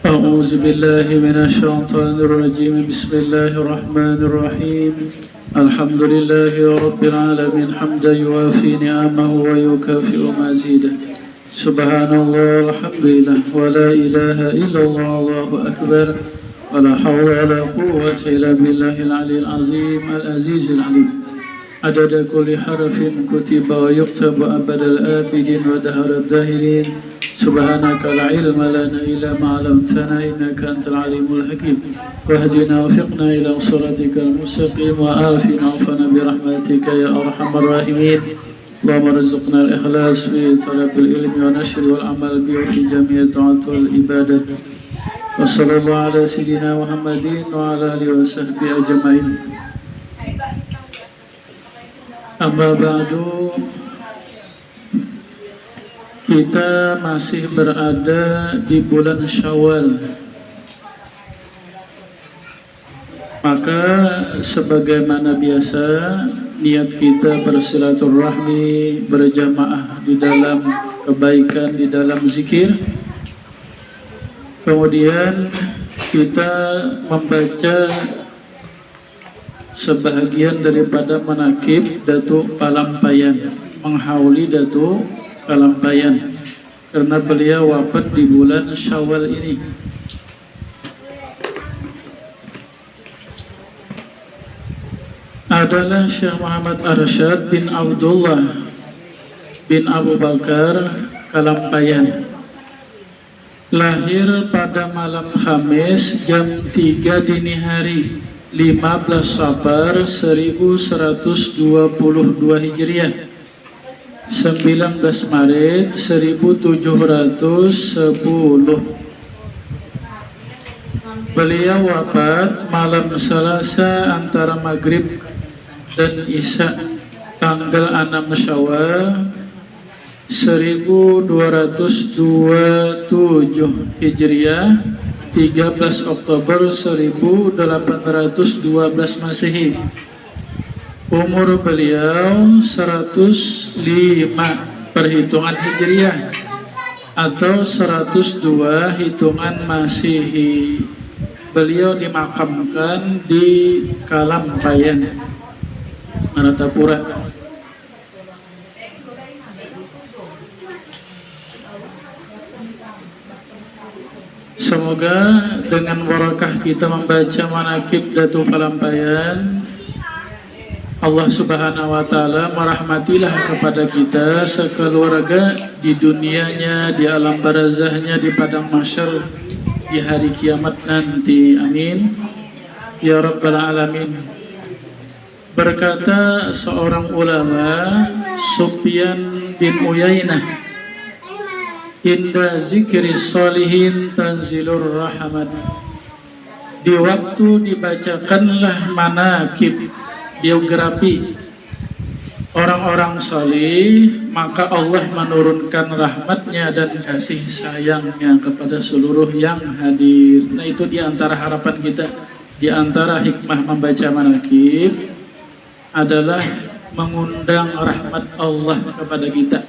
أعوذ بالله من الشيطان الرجيم بسم الله الرحمن الرحيم الحمد لله رب العالمين حمدا يوافي نعمه ويكافئ مزيده سبحان الله الحمد لله ولا إله إلا الله الله أكبر ولا حول ولا قوة إلا بالله العلي العظيم العزيز العليم عدد كل حرف كتب ويكتب أبد الآبدين ودهر الداهرين سبحانك لا علم لنا إلا ما علمتنا إنك أنت العليم الحكيم واهدنا وفقنا إلى صراطك المستقيم وآفنا وعفنا برحمتك يا أرحم الراحمين اللهم ارزقنا الإخلاص في طلب العلم ونشر والعمل به في جميع الطاعات والعبادات وصلى الله على سيدنا محمد وعلى آله وصحبه أجمعين. Amma ba'du, kita masih berada di bulan Syawal. Maka sebagaimana biasa, niat kita bersilaturahmi, berjamaah di dalam kebaikan, di dalam zikir. Kemudian kita membaca sebahagian daripada manakib Datuk Palampayan, menghauli Datuk Palampayan, karena beliau wafat di bulan Syawal ini. Adalah Syekh Muhammad Arsyad bin Abdullah bin Abu Bakar Kalampayan. Lahir pada malam Khamis jam 3 dini hari 15 Safar 1122 Hijriah, 19 Maret 1710. Beliau wafat malam Selasa antara Maghrib dan Isya tanggal 6 Syawal 1227 Hijriah, 13 Oktober 1812 Masehi. Umur beliau 105 perhitungan Hijriah atau 102 hitungan Masehi. Beliau dimakamkan di Kalampayan, Maratapura. Semoga dengan barakah kita membaca manakib Datuk Palampayan, Allah Subhanahu wa Ta'ala merahmatilah kepada kita sekeluarga di dunianya, di alam barzahnya, di padang mahsyar, di hari kiamat nanti. Amin ya rabbal alamin. Berkata seorang ulama, Sufyan bin Uyainah, inda zikri solihin tanzilur rahmat. Di waktu dibacakanlah manakib, biografi orang-orang salih, maka Allah menurunkan rahmatnya dan kasih sayangnya kepada seluruh yang hadir. Nah, itu diantara harapan kita, diantara hikmah membaca manakib adalah mengundang rahmat Allah kepada kita.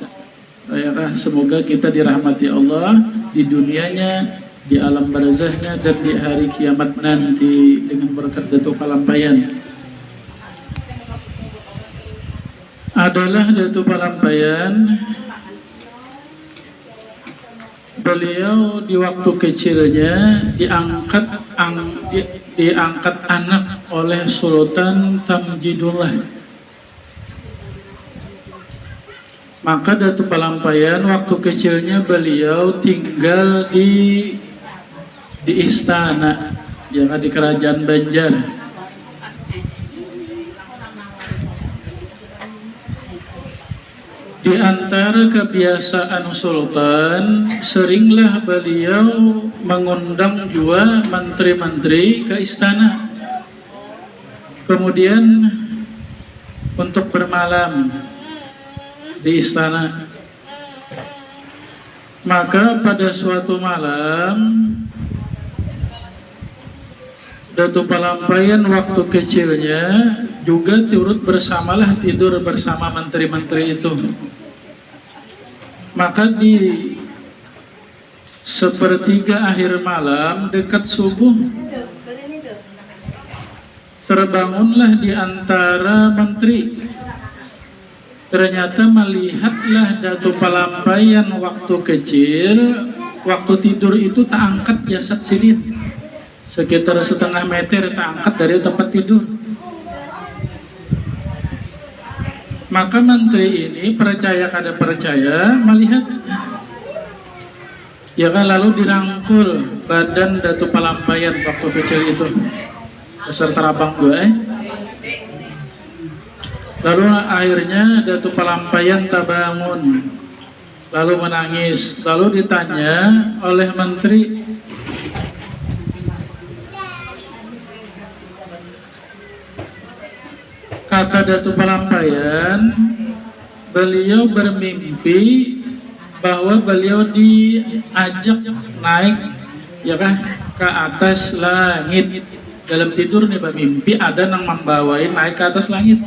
Semoga kita dirahmati Allah di dunianya, di alam barzahnya, dan di hari kiamat nanti dengan berkat Datuk Palampayan. Adalah Datuk Palampayan, beliau di waktu kecilnya diangkat anak oleh Sultan Tamjidullah. Maka Datuk Palampayan waktu kecilnya beliau tinggal di istana, di kerajaan Banjar. Di antara kebiasaan Sultan, seringlah beliau mengundang juga menteri-menteri ke istana, kemudian untuk bermalam di istana. Maka pada suatu malam Datuk Palampayan waktu kecilnya juga turut tidur bersama menteri-menteri itu. Maka di sepertiga akhir malam dekat subuh, terbangunlah di antara menteri. Ternyata melihatlah Datuk Palampayan waktu kecil, waktu tidur itu tak angkat jasad Sidin, sekitar setengah meter tak angkat dari tempat tidur. Maka menteri ini percaya kada percaya melihat, ya kan, lalu dirangkul badan Datuk Palampayan waktu kecil itu, beserta abang gue. Lalu akhirnya Datuk Palampayan tak bangun, lalu menangis. Lalu ditanya oleh menteri, kata Datuk Palampayan, beliau bermimpi bahwa beliau diajak naik, ya kan, ke atas langit. Dalam tidur nih bermimpi ada yang membawain naik ke atas langit.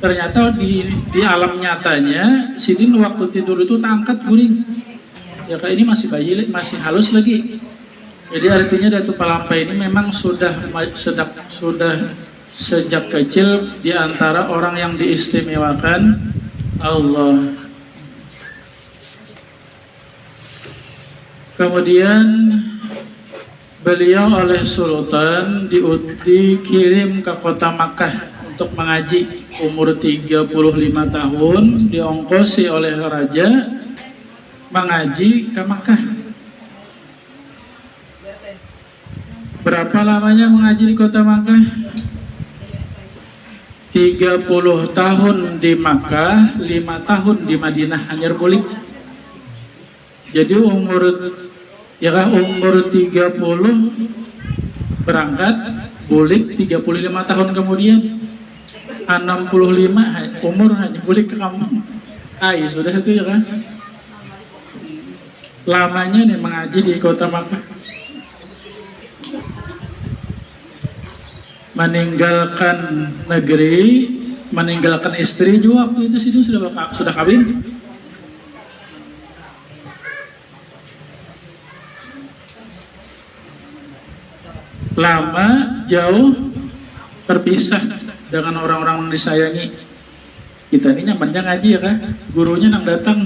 Ternyata di alam nyatanya Sidin waktu tidur itu tak angkat guring, ya kan, ini masih bayi, masih halus lagi. Jadi artinya Datuk Palampayan ini memang sudah sejak kecil di antara orang yang diistimewakan Allah. Kemudian beliau oleh Sultan dikirim ke kota Makkah untuk mengaji. Umur 35 tahun diongkosi oleh raja mengaji ke Makkah. Berapa lamanya mengaji di kota Makkah? 30 tahun di Makkah, 5 tahun di Madinah hanyar bulik. Jadi umur 30 berangkat, bulik 35 tahun kemudian, 65 umur hanya bulik ke kampung. Sudah itu, ya kan. Lamanya nih mengaji di kota Makkah. Meninggalkan negeri, meninggalkan istri juga waktu itu sih sudah kawin. Lama jauh terpisah dengan orang-orang yang disayangi. Kita ini nyamannya ngaji, ya kan, gurunya nang datang.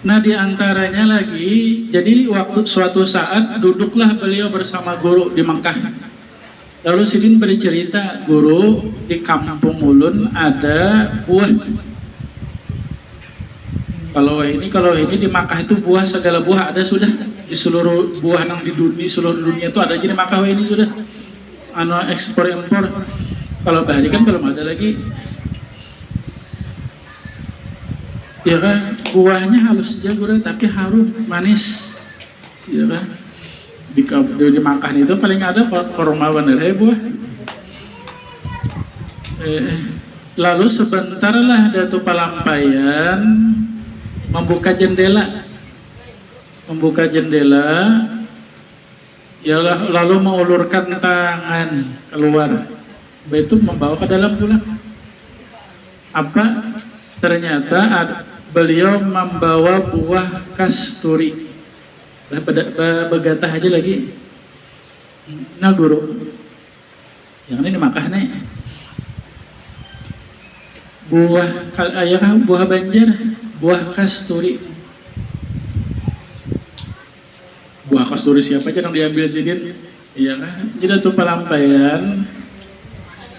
Nah, diantaranya lagi, jadi waktu suatu saat duduklah beliau bersama guru di Mekah. Lalu Sidin bercerita, guru, di kampung Ulun ada buah. Kalau ini di Makkah itu buah, segala buah ada sudah di seluruh buah yang di dunia, seluruh dunia itu ada aja di Makkah ini sudah. Ekspor impor. Kalau bahari kan belum ada lagi. Ya kan, buahnya halus aja guru, tapi harum, manis. Ya kan. Di Makkah itu paling ada korma bener buah. Lalu sebentarlah Datuk Palampayan membuka jendela, ya, lalu mengulurkan tangan keluar, itu membawa ke dalam pulang. Apa? Ternyata beliau membawa buah kasturi. Begatah aja lagi. Nah guru, yang ini Makkah nih, buah banjar, buah kasturi. Buah kasturi siapa aja yang diambil Sidin? Iya kan, jadi Datuk Palampayan,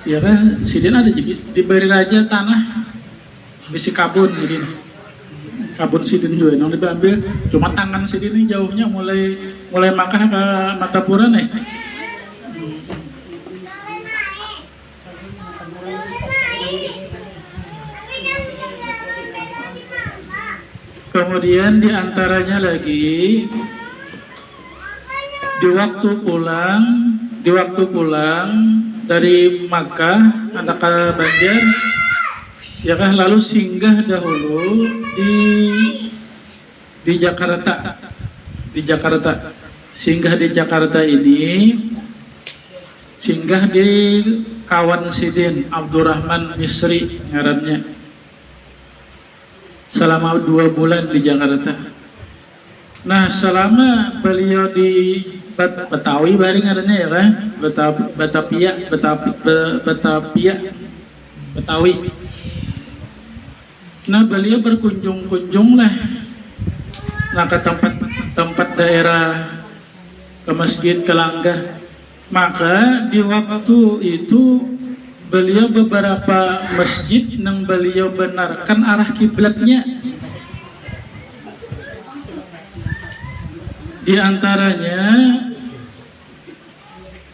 iya kan, Sidin ada diberi raja tanah, bisi kabun Sidin. Kabun Sidin juga yang diambil, cuma tangan Sidin ini jauhnya mulai Makkah ke Matapura nih. Kemudian diantaranya lagi di waktu pulang dari Makkah anak Banjar, ya kan, lalu singgah dahulu di Jakarta. Singgah di Jakarta ini singgah di kawan sidin Abdurrahman Misri ngarannya selama 2 bulan di Jakarta. Nah, selama beliau di Betawi bari ngarannya ya kan, Betawi. Nah, beliau berkunjung-kunjung lah ke tempat daerah, ke masjid, ke Langgah. Maka di waktu itu beliau beberapa masjid yang beliau benarkan arah kiblatnya. Di antaranya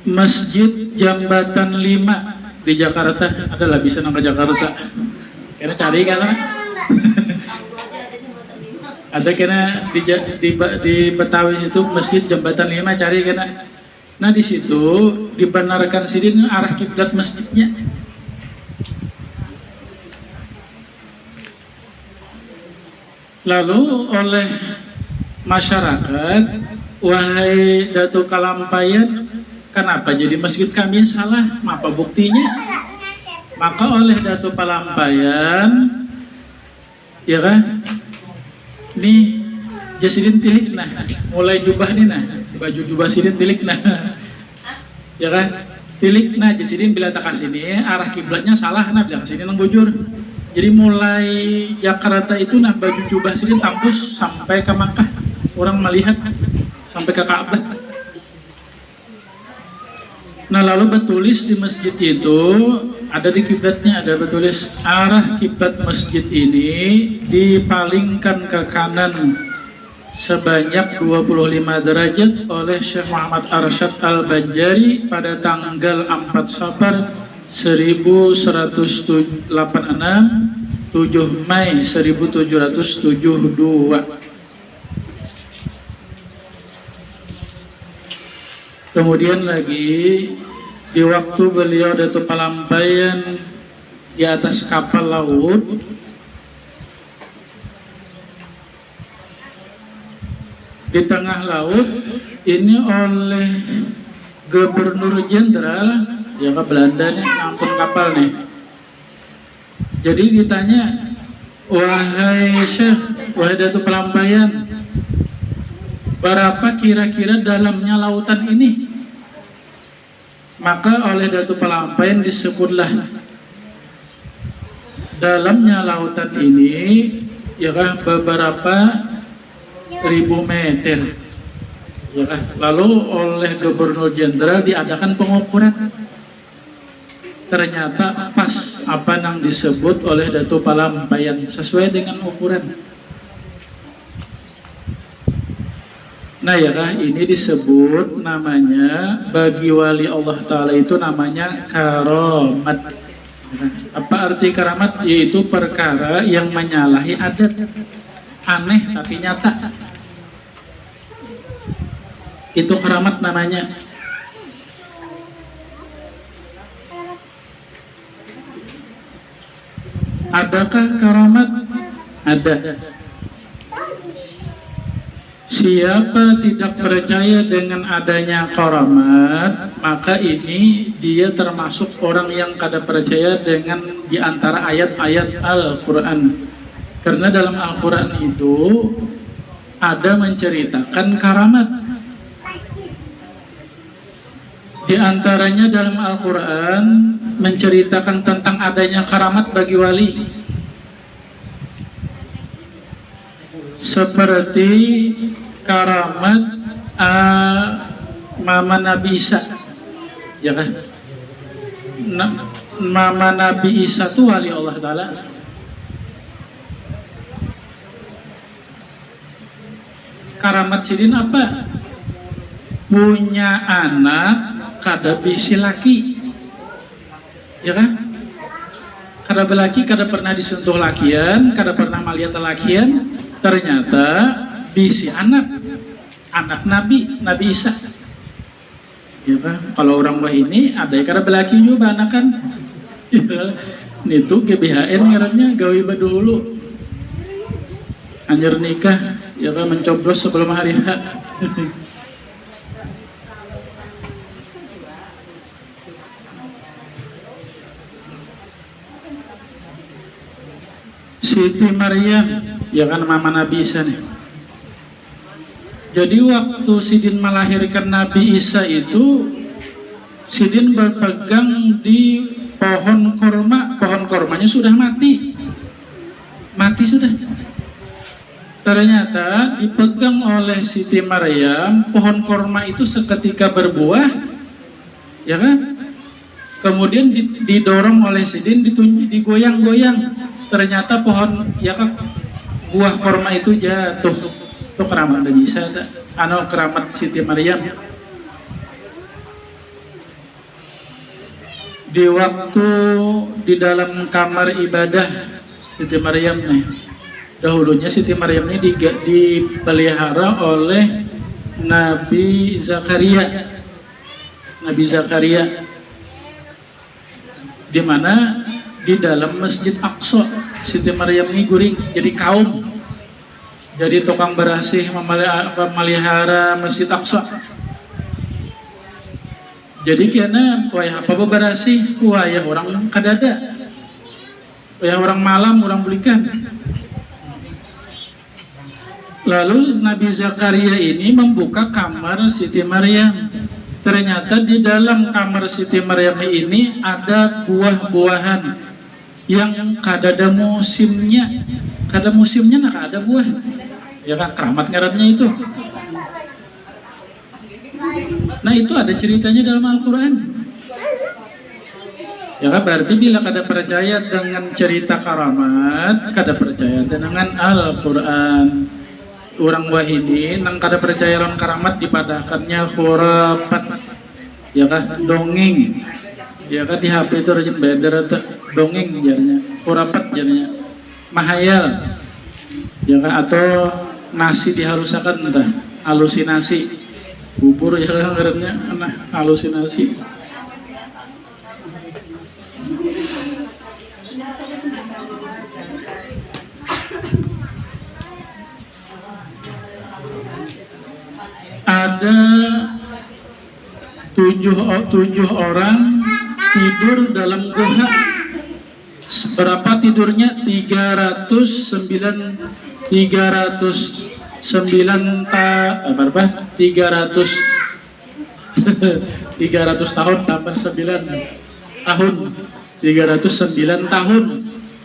Masjid Jambatan 5 di Jakarta. Adalah bisa nang ke Jakarta. Kena cari kan? Ada kena di Betawi situ Masjid Jambatan 5 cari kena. Nah, di situ dibenarkan sidin arah kiblat masjidnya. Lalu oleh masyarakat, wahai Datuk Kalampayan, kenapa jadi masjid kami salah? Apa buktinya? Maka oleh Datuk Kalampayan, ya kan? Nih, jasidin tilik nah, mulai jubah nih nah, baju jubah sidin tilik nah, ya kan? Tilik nah, jasidin bila tak kasih nih, arah kiblatnya salah nah, bila kasih nang bujur. Jadi mulai Jakarta itu nah baju jubah sidin tembus sampai ke Makkah, orang melihat sampai ke Ka'bah. Nah, lalu bertulis di masjid itu ada di kiblatnya, ada bertulis arah kiblat masjid ini dipalingkan ke kanan sebanyak 25 derajat oleh Syekh Muhammad Arsyad Al-Banjari pada tanggal 4 Safar 1186, 7 Mei 1772. Kemudian lagi di waktu beliau Datuk Kalampayan di atas kapal laut, di tengah laut ini oleh Gubernur Jenderal ya ke Belanda nih ngangkut kapal nih. Jadi ditanya, wahai Syekh, wahai Datuk Kalampayan, berapa kira-kira dalamnya lautan ini? Maka oleh Datuk Kalampayan disebutlah dalamnya lautan ini ya kah beberapa ribu meter ya kah. Lalu oleh Gubernur Jenderal diadakan pengukuran, ternyata pas apa yang disebut oleh Datuk Kalampayan sesuai dengan ukuran. Nah ya kah, ini disebut namanya bagi wali Allah Ta'ala itu namanya karamat. Apa arti karamat? Yaitu perkara yang menyalahi adat, aneh tapi nyata. Itu karamat namanya. Adakah karamat? Ada. Siapa tidak percaya dengan adanya karamat, maka ini dia termasuk orang yang kada percaya dengan diantara ayat-ayat Al-Quran. Karena dalam Al-Quran itu ada menceritakan karamat. Di antaranya dalam Al-Quran menceritakan tentang adanya karamat bagi wali. Seperti karamat Mama Nabi Isa, ya kan? Mama Nabi Isa itu wali Allah Ta'ala. Karamat sidin apa? Punya anak kada bisi laki, ya kan? Kada belaki, kada pernah disentuh lakian, kada pernah melihat lakian. Ternyata bisi anak Nabi Isa. Ya kan? Kalau orang wah ini ada yang kada belaki juga anak kan. Itu GBHN ngarannya gawe badulu. Anjir nikah, ya kan, mencoblos sebelum hari H. Siti Maryam, ya kan mama Nabi Isa nih. Jadi waktu Sidin melahirkan Nabi Isa itu, Sidin berpegang di pohon kormanya sudah mati sudah. Ternyata dipegang oleh Siti Maryam, pohon korma itu seketika berbuah, ya kan? Kemudian didorong oleh Sidin, digoyang-goyang. Ternyata pohon, ya kan, buah korma itu jatuh. Itu keramat Nabi Isa, keramat Siti Maryam. Di waktu di dalam kamar ibadah Siti Maryam nih, dahulunya Siti Maryam ini dipelihara oleh Nabi Zakaria, di mana di dalam Masjid Aqsa Siti Maryam ini guring jadi kaum, jadi tukang berasih memelihara Masjid Aqsa. Jadi kiana wayah apa berasih, wayah orang kadada, wayah orang malam orang belikan. Lalu Nabi Zakaria ini membuka kamar Siti Maryam. Ternyata di dalam kamar Siti Maryam ini ada buah-buahan yang kadada musimnya. Kada musimnya nak ada buah. Ya kan keramat ngarannya itu. Nah itu ada ceritanya dalam Al-Quran. Ya kan berarti bila kada percaya dengan cerita karamat, kada percaya dengan Al-Quran. Orang wahidi nang kada percaya lawan karamat dipadahkannya khurafat, ya kan dongeng, ya kan di HP itu rajin beder atau dongeng jadinya, khurafat jadinya, mahayal, ya kan, atau nasi dihalusakan entah halusinasi, bubur ya kan ngarannya halusinasi. Ada tujuh orang tidur dalam goha. Berapa tidurnya? 309 tahun tambah 9 tahun 309 tahun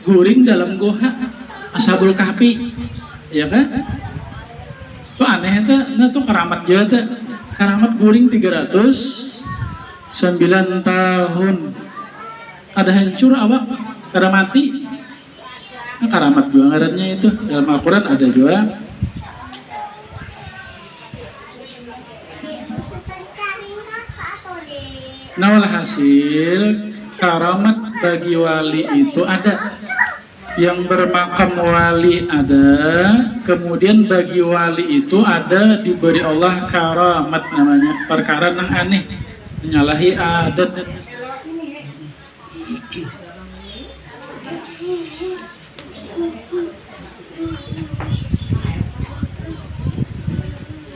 guring dalam goha Ashabul Kahfi, ya kan? Itu aneh itu, nah tuh keramat juga tuh, keramat guring 309 tahun. Ada hancur awak, kada mati. Nah, keramat juga ngarannya itu dalam Al-Quran ada juga. Nah walhasil karamat bagi wali itu ada. Yang bermakam wali ada, kemudian bagi wali itu ada diberi Allah karamat namanya, perkara yang aneh, menyalahi adat.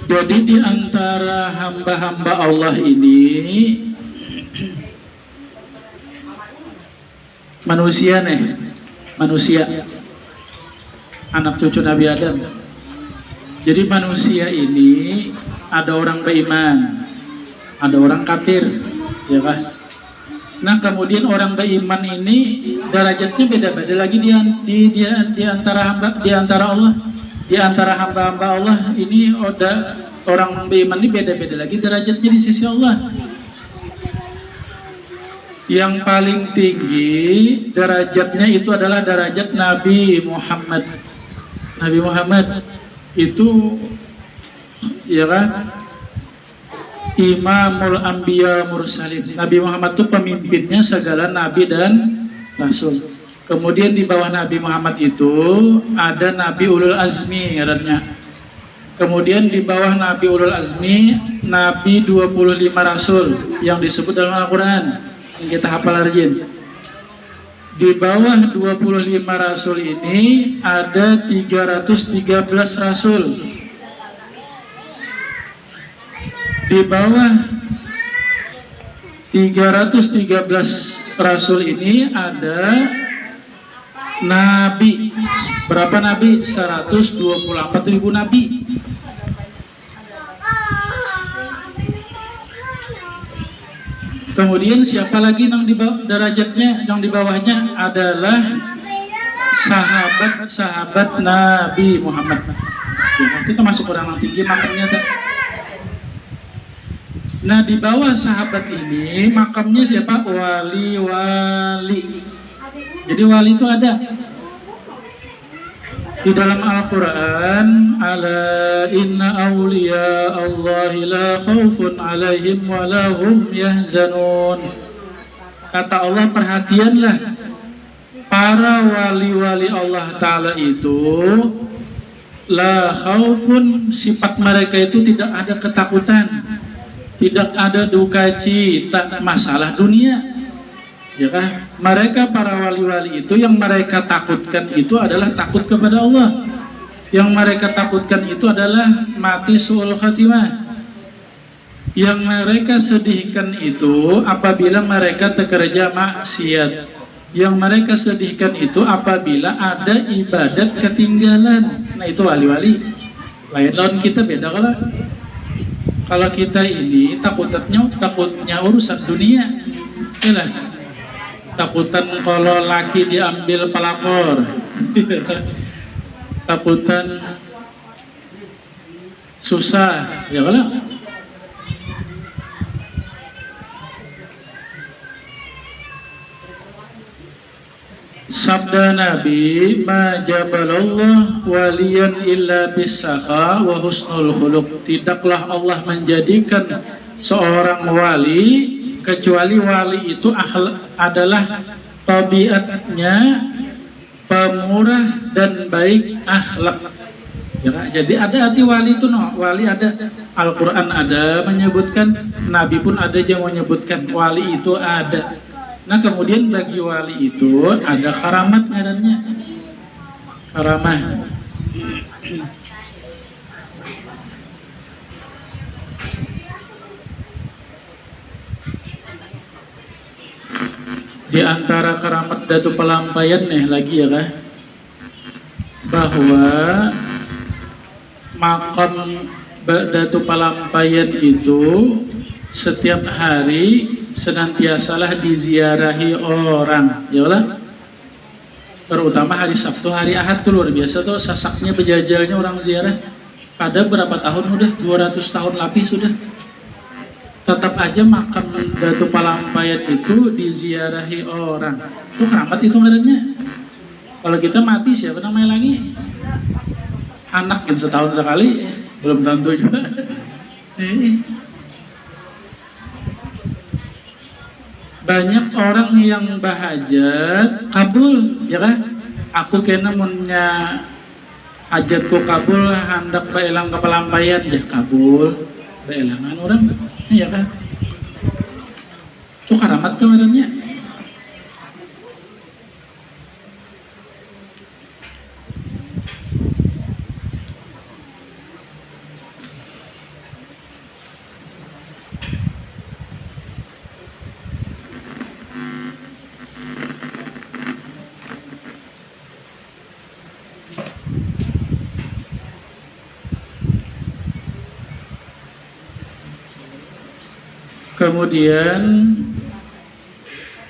Jadi di antara hamba-hamba Allah ini manusia anak cucu Nabi Adam. Jadi manusia ini ada orang beriman, ada orang kafir, ya kan? Nah kemudian orang beriman ini derajatnya beda-beda lagi di antara Allah, di antara hamba-hamba Allah ini ada orang beriman ini beda-beda lagi derajatnya di sisi Allah. Yang paling tinggi derajatnya itu adalah derajat Nabi Muhammad. Nabi Muhammad itu, ya kan, Imamul Anbiya Mursalin. Nabi Muhammad itu pemimpinnya segala nabi dan rasul. Kemudian di bawah Nabi Muhammad itu ada Nabi Ulul Azmi ngarannya. Kemudian di bawah Nabi Ulul Azmi, Nabi 25 rasul yang disebut dalam Al-Quran. Yang kita hafal rajin. Di bawah 25 rasul ini ada 313 rasul. Di bawah 313 rasul ini ada Nabi. Berapa nabi? 124.000 nabi. Kemudian siapa lagi yang di bawah derajatnya, yang di bawahnya adalah sahabat-sahabat Nabi Muhammad. Ya, itu termasuk orang yang tinggi makamnya. Nah, di bawah sahabat ini makamnya siapa? Wali-wali. Jadi wali itu ada di dalam Al-Quran. Ala inna awliya Allahi la khawfun alaihim wa lahum yahzanun. Kata Allah, perhatianlah, para wali-wali Allah Ta'ala itu la khawfun, sifat mereka itu tidak ada ketakutan, tidak ada duka cita masalah dunia. Ya kan? Mereka para wali-wali itu yang mereka takutkan itu adalah takut kepada Allah. Yang mereka takutkan itu adalah mati su'ul khatimah. Yang mereka sedihkan itu apabila mereka bekerja maksiat. Yang mereka sedihkan itu apabila ada ibadat ketinggalan. Nah, itu wali-wali. Lain kita beda kalau kita ini takutnya urusan dunia. Yalah. Takutan kalau laki diambil pelakor. Takutan susah, ya kalau sabda Nabi, ma jabalallah waliyan illa bisakha wa husnul khuluq. Tidaklah Allah menjadikan seorang wali kecuali wali itu adalah tabiatnya pemurah dan baik akhlak. Ya, jadi ada arti wali itu, wali ada, Al-Quran ada menyebutkan, Nabi pun ada yang menyebutkan wali itu ada. Nah, kemudian bagi wali itu ada karamat ngarannya, karamah. Di antara karamat Datu Palampayan nih lagi ya kah, bahwa makam Datu Palampayan itu setiap hari senantiasalah diziarahi orang, ya lah. Terutama hari Sabtu, hari Ahad tuh luar biasa tuh sasaknya bejajalnya orang ziarah. Ada berapa tahun udah? 200 tahun lebih sudah. Tetap aja makam Datu Palampayan itu diziarahi orang. Itu keramat itu ngarannya. Kalau kita mati siapa namanya lagi? Anak yang setahun sekali, belum tentu juga. Banyak orang yang bahajat kabul, ya kan? Aku kena munnya hajatku kabul, hendak baelang ke Palampayan, ya kabul, baelangan orang. Iya kan? Itu karamat tuh ngarannya. Kemudian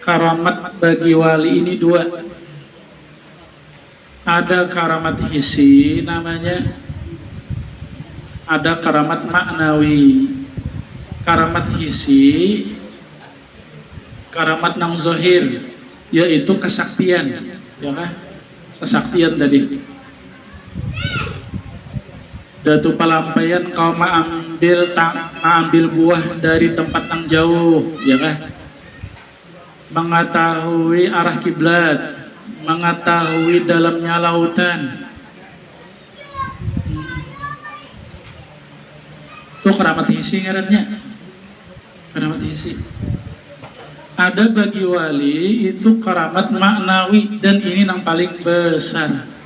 karamat bagi wali ini dua. Ada karamat hissi namanya, ada karamat maknawi. Karamat hissi, karamat nang zohir, yaitu kesaktian, ya kan? Kesaktian tadi. Datu Palampayan kau mengambil buah dari tempat yang jauh, ya kan? Mengetahui arah kiblat, mengetahui dalamnya lautan. Itu keramat hisi ngarannya. Keramat hisi. Ada bagi wali itu keramat maknawi, dan ini yang paling besar.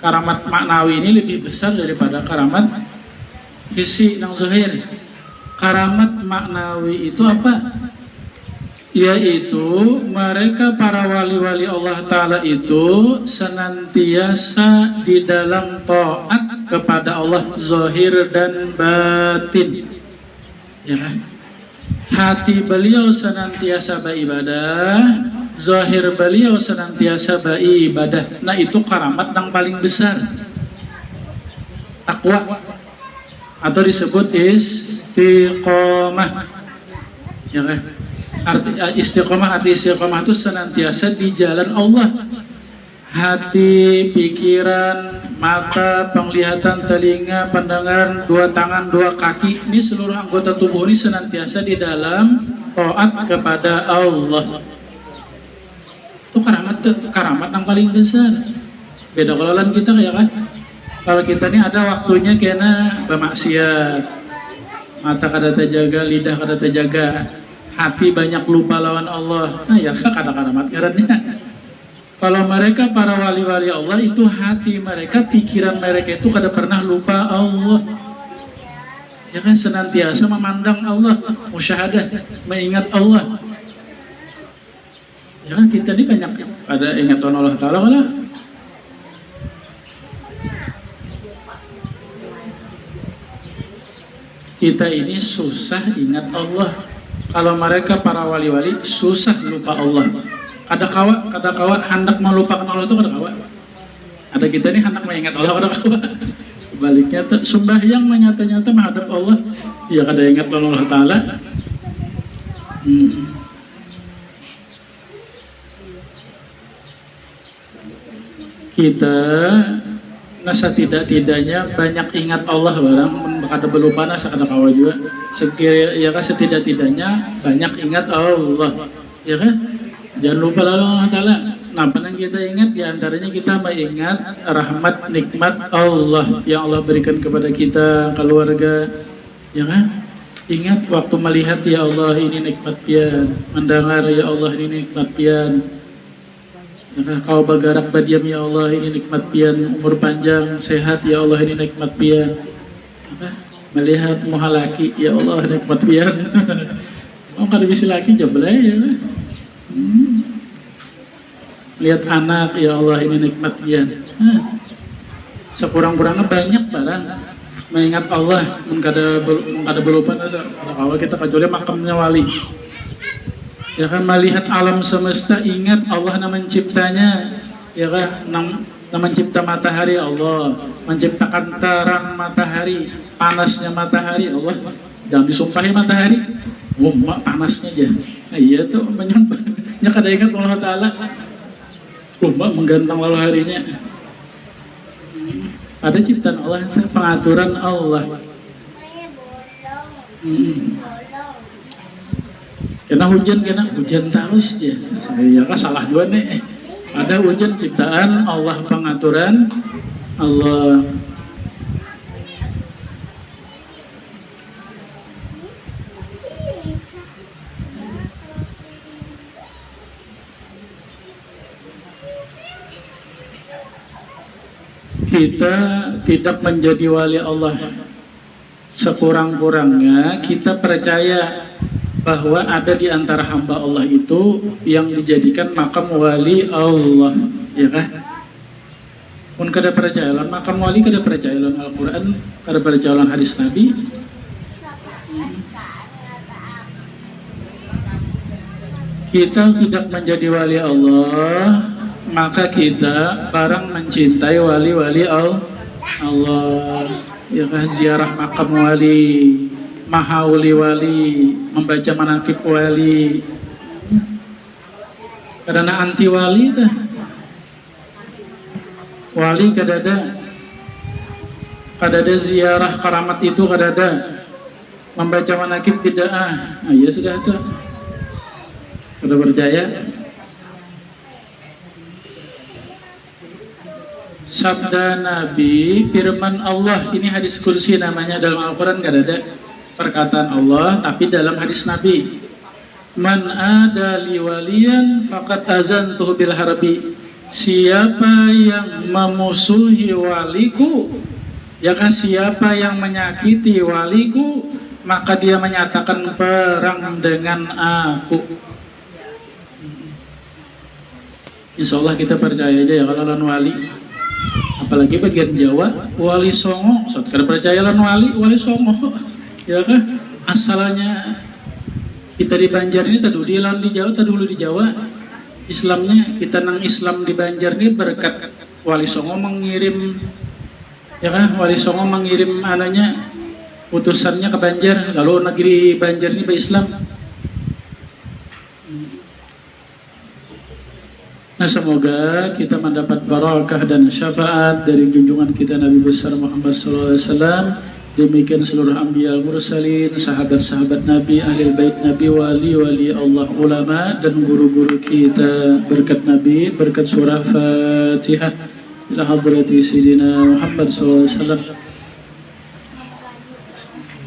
Karamat maknawi ini lebih besar daripada karamat hisi yang zahir. Karamat maknawi itu apa? yaitu mereka para wali-wali Allah Ta'ala itu senantiasa di dalam taat kepada Allah zahir dan batin, ya kan? Hati beliau senantiasa beribadah, zahir beliau senantiasa beribadah. Nah itu karamat yang paling besar, takwa, atau disebut istiqomah, ya kan? Arti istiqomah itu senantiasa di jalan Allah. Hati, pikiran, mata, penglihatan, telinga, pendengaran, dua tangan, dua kaki, ini seluruh anggota tubuh ini senantiasa di dalam taat kepada Allah. Itu karamat yang paling besar. Beda kalau lain kita kayak kan. Kalau kita ini ada waktunya kena bermaksiat, mata kada terjaga, lidah kada terjaga, hati banyak lupa lawan Allah. Nah ya karamat ngarannya. Kalau mereka para wali-wali Allah itu hati mereka, pikiran mereka itu kada pernah lupa Allah. Ya kan senantiasa memandang Allah, musyahadah, mengingat Allah. Ya kan kita ini banyak ada ingatan Allah Ta'ala lah. Kita ini susah ingat Allah. Kalau mereka para wali-wali susah lupa Allah. Ada kawa hendak melupakan Allah itu ada kawa. Ada kita ini hendak mengingat Allah ada kawa. Baliknya tuh sembahyang menyata-nyata menghadap Allah, ya kada ingat Allah Ta'ala. Kita nasa tidak-tidaknya banyak ingat Allah barang kada belupa nasa kada kawa juga. Ya kan setidak-tidaknya banyak ingat Allah, ya kan? Jangan lupa Allah Ta'ala. Nah, yang kita ingat diantaranya kita mengingat rahmat nikmat Allah yang Allah berikan kepada kita, keluarga, ya kan? Ingat waktu melihat ya Allah ini nikmat pian, mendengar ya Allah ini nikmat pian, ya kan? Kau bergerak berdiam ya Allah ini nikmat pian, umur panjang sehat ya Allah ini nikmat pian, ya kan? Melihat muhalaki ya Allah nikmat pian. Oh kada bisa laki jablah ya kan? Lihat anak ya Allah ini nikmat ya. Sekurang-kurangnya banyak barang mengingat Allah, mengkada belupa kalau kita kecuali makamnya wali. Ya kan melihat alam semesta ingat Allah yang menciptanya, ya kan mencipta matahari Allah, menciptakan terang matahari, panasnya matahari Allah. Jangan disumpahi matahari. Panasnya aja. Nah, iya tuh menyumpahnya kada ingat Allah Ta'ala. Menggantang lalu harinya. Ada ciptaan Allah itu pengaturan Allah. Kena hujan terus ya. Saya kan salah juga nih. Ada hujan ciptaan Allah, pengaturan Allah. Kita tidak menjadi wali Allah, sekurang-kurangnya kita percaya bahwa ada di antara hamba Allah itu yang dijadikan makam wali Allah, ya kan? Pun kada percaya makam wali, kada percaya Al-Quran, kada percaya hadis Nabi. Kita tidak menjadi wali Allah, maka kita barang mencintai wali-wali Allah, ya kan? Ziarah makam wali, mahauli wali, membaca manaqib wali. Karena anti wali dah. Wali kadada ziarah karamat itu kadada. Membaca manaqib bid'ah. Nah, ya sudah tuh. Sudah percaya? Sabda Nabi, firman Allah, ini hadis kursi namanya, dalam Al-Quran gak ada perkataan Allah, tapi dalam hadis Nabi, man ada liwaliyan faqad azantuhu bil harbi, siapa yang memusuhi waliku, ya kan, siapa yang menyakiti waliku, maka dia menyatakan perang dengan aku. Insya Allah kita percaya aja ya kalau lan wali. Apalagi bagian Jawa, wali songo. Saudara percaya lan wali songo. Ya kan? Asalnya kita di Banjar ini tadi di Jawa, tadi dulu di Jawa. Islamnya kita nang Islam di Banjar ini berkat wali songo mengirim, ya kan? Wali songo mengirim anaknya utusannya ke Banjar, lalu negeri Banjar ini berislam. Nah, semoga kita mendapat barakah dan syafaat dari junjungan kita Nabi besar Muhammad SAW. Demikian seluruh anbiya al-mursalin, sahabat-sahabat Nabi, ahli bait Nabi, wali-wali Allah, ulama dan guru-guru kita. Berkat Nabi, berkat surah Fatihah ila hadrati Sayyidina Muhammad SAW.